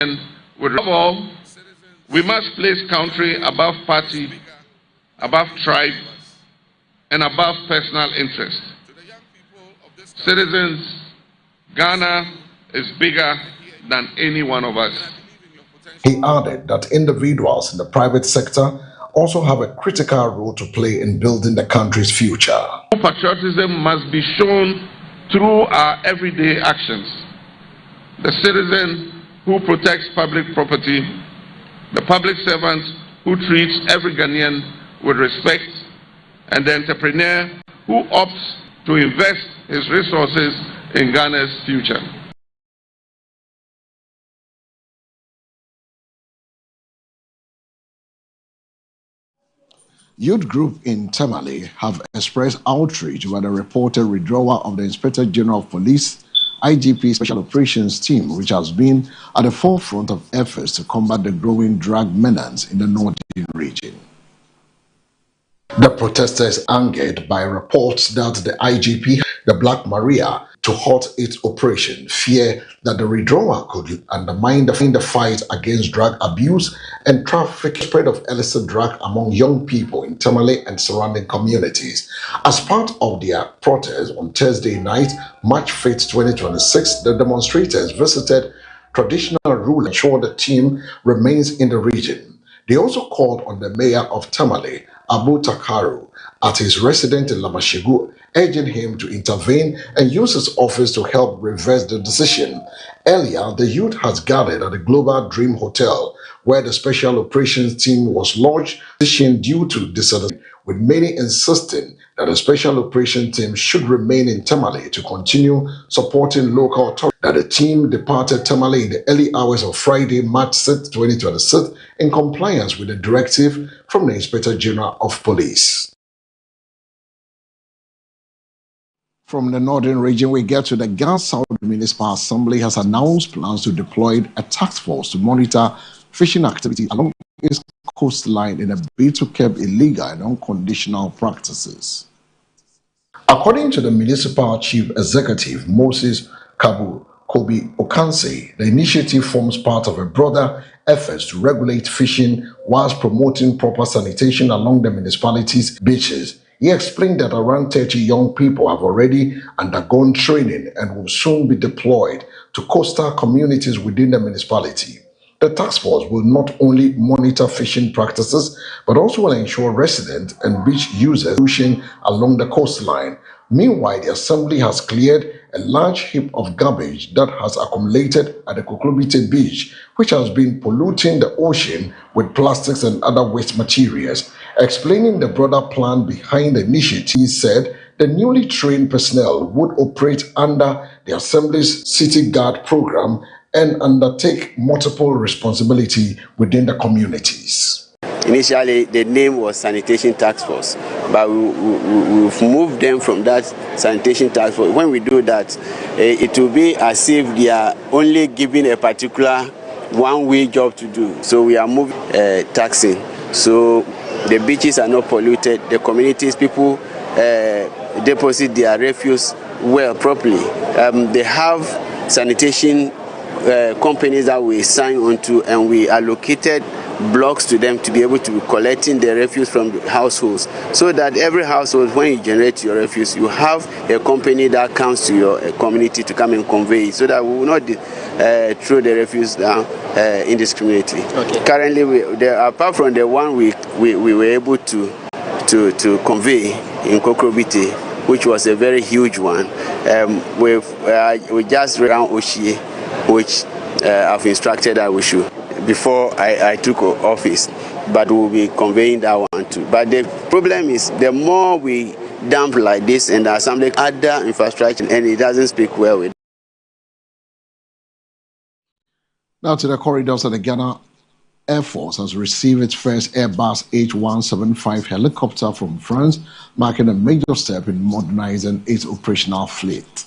And above all, we must place country above party, above tribe, and above personal interest. Citizens, Ghana is bigger than any one of us. He added that individuals in the private sector also have a critical role to play in building the country's future. Patriotism must be shown through our everyday actions. The citizen who protects public property, the public servant who treats every Ghanaian with respect, and the entrepreneur who opts to invest his resources in Ghana's future. Youth group in Tamale have expressed outrage over the reported withdrawal of the Inspector General of Police IGP Special Operations Team, which has been at the forefront of efforts to combat the growing drug menace in the northern region. The protesters angered by reports that the IGP, the Black Maria, to halt its operation, fear that the withdrawal could undermine the fight against drug abuse and trafficking, spread of illicit drug among young people in Tamale and surrounding communities. As part of their protest on Thursday night, March 5th, 2026, the demonstrators visited traditional rule to ensure the team remains in the region. They also called on the mayor of Tamale, Abu Takaru, at his residence in Lamashegu, urging him to intervene and use his office to help reverse the decision. Earlier, the youth has gathered at the Global Dream Hotel, where the Special Operations Team was launched, due to dissatisfaction, with many insisting that the Special Operations Team should remain in Tamale to continue supporting local authorities. That the team departed Tamale in the early hours of Friday, March 6, 2026, in compliance with the directive from the Inspector General of Police. From the northern region, we get to the Ghana South Municipal Assembly has announced plans to deploy a task force to monitor fishing activity along its coastline in a bid to curb illegal and unconditional practices. According to the municipal chief executive, Moses Kabu Kobi Okanse, the initiative forms part of a broader effort to regulate fishing whilst promoting proper sanitation along the municipality's beaches. He explained that around 30 young people have already undergone training and will soon be deployed to coastal communities within the municipality. The task force will not only monitor fishing practices, but also will ensure residents and beach users fishing along the coastline. Meanwhile, the assembly has cleared a large heap of garbage that has accumulated at the Kokrobite beach, which has been polluting the ocean with plastics and other waste materials. Explaining the broader plan behind the initiative, he said the newly trained personnel would operate under the Assembly's City Guard program and undertake multiple responsibility within the communities. Initially, the name was Sanitation Task Force, but we've moved them from that Sanitation Task Force. When we do that, it will be as if they are only given a particular one-way job to do. So we are moving taxing. So the beaches are not polluted. The communities, people deposit their refuse well, properly. They have sanitation companies that we sign onto, and we allocated blocks to them to be able to be collecting the refuse from the households, so that every household, when you generate your refuse, you have a company that comes to your community to come and convey it, so that we will not throw the refuse down indiscriminately. Okay. Currently, apart from the one we were able to convey in Kokrobite, which was a very huge one, we just ran Oshie, which I've instructed that we should, before I took office, but we'll be conveying that one too. But the problem is, the more we dump like this and the assembly other infrastructure, and it doesn't speak well with. Now to the corridors of the Ghana Air Force has received its first Airbus H175 helicopter from France, marking a major step in modernizing its operational fleet.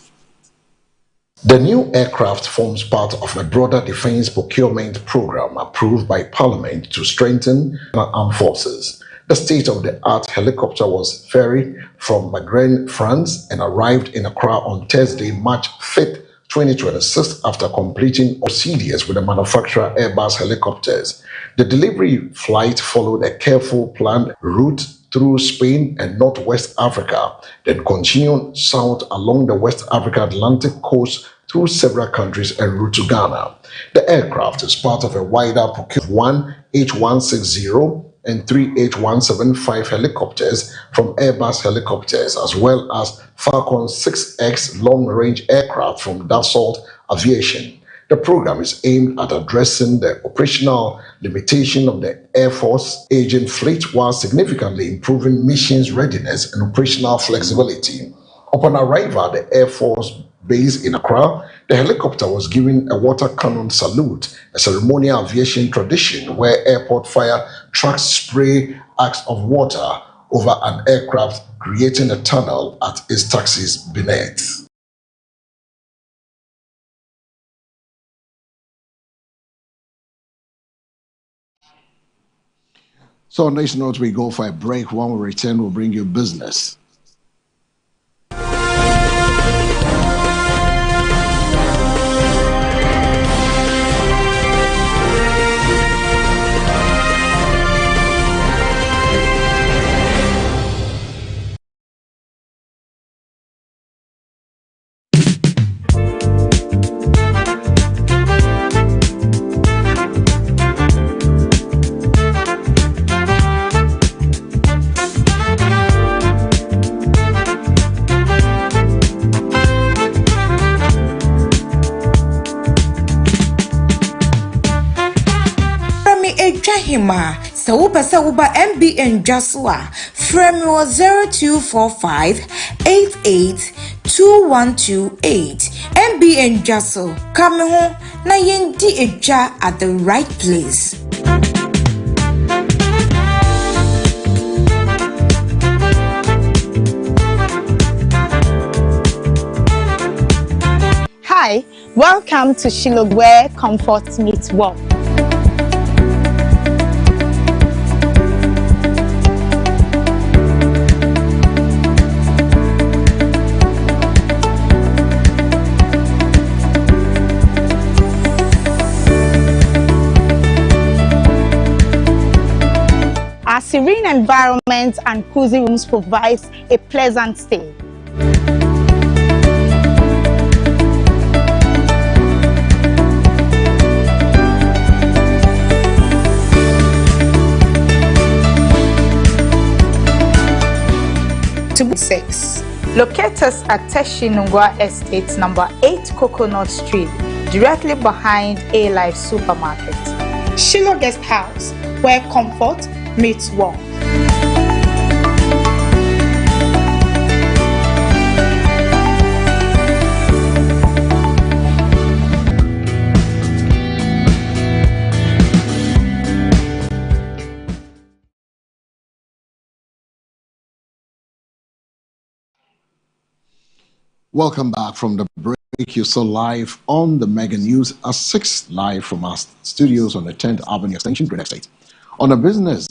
The new aircraft forms part of a broader defense procurement program approved by Parliament to strengthen our armed forces. The state-of-the-art helicopter was ferried from Maghreb, France, and arrived in Accra on Thursday, March 5th, 2026 after completing procedures with the manufacturer Airbus helicopters. The delivery flight followed a careful planned route through Spain and Northwest Africa, then continued south along the West Africa Atlantic coast through several countries en route to Ghana. The aircraft is part of a wider procurement of one H160 and three H175 helicopters from Airbus Helicopters, as well as Falcon 6X long-range aircraft from Dassault Aviation. The program is aimed at addressing the operational limitation of the Air Force aging fleet while significantly improving missions readiness and operational flexibility. Upon arrival at the Air Force base in Accra, the helicopter was given a water cannon salute, a ceremonial aviation tradition where airport fire trucks spray arcs of water over an aircraft, creating a tunnel at its taxi's beneath. So on this note, we go for a break. When we return, we'll bring you business. Sauba MBN Jasua Fremio 0245 882128 MBN Jaso Kameho na yendi eja at the right place. Hi, welcome to Shiloh where comfort meets warmth. Our serene environment and cozy rooms provides a pleasant stay. To 6. Locate us at Teshinungwa Estate, number 8 Coconut Street, directly behind A-Life Supermarket. Shiloh Guest House, where comfort meets warmth. Welcome back from the break. You're so live on the Mega News at 6, live from our studios on the 10th Avenue Extension, Great Estate. On the business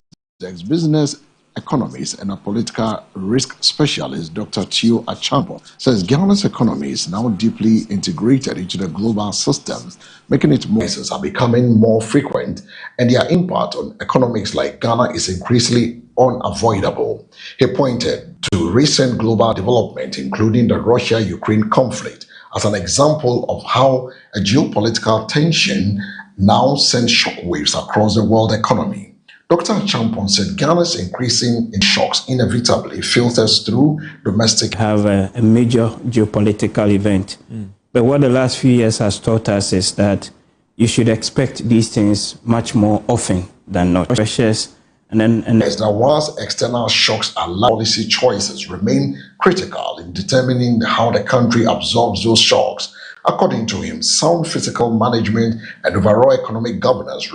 economist and a political risk specialist, Dr. Tio Achampo, says Ghana's economy is now deeply integrated into the global system, making it more cases are becoming more frequent, and their impact on economics like Ghana is increasingly unavoidable. He pointed to recent global development, including the Russia-Ukraine conflict, as an example of how a geopolitical tension now sends shockwaves across the world economy. Dr. Champon said Ghana's increasing in shocks inevitably filters through domestic. Have a major geopolitical event. But what the last few years has taught us is that you should expect these things much more often than not. Pressures and whilst external shocks allow policy choices remain critical in determining how the country absorbs those shocks. According to him, sound fiscal management and overall economic governance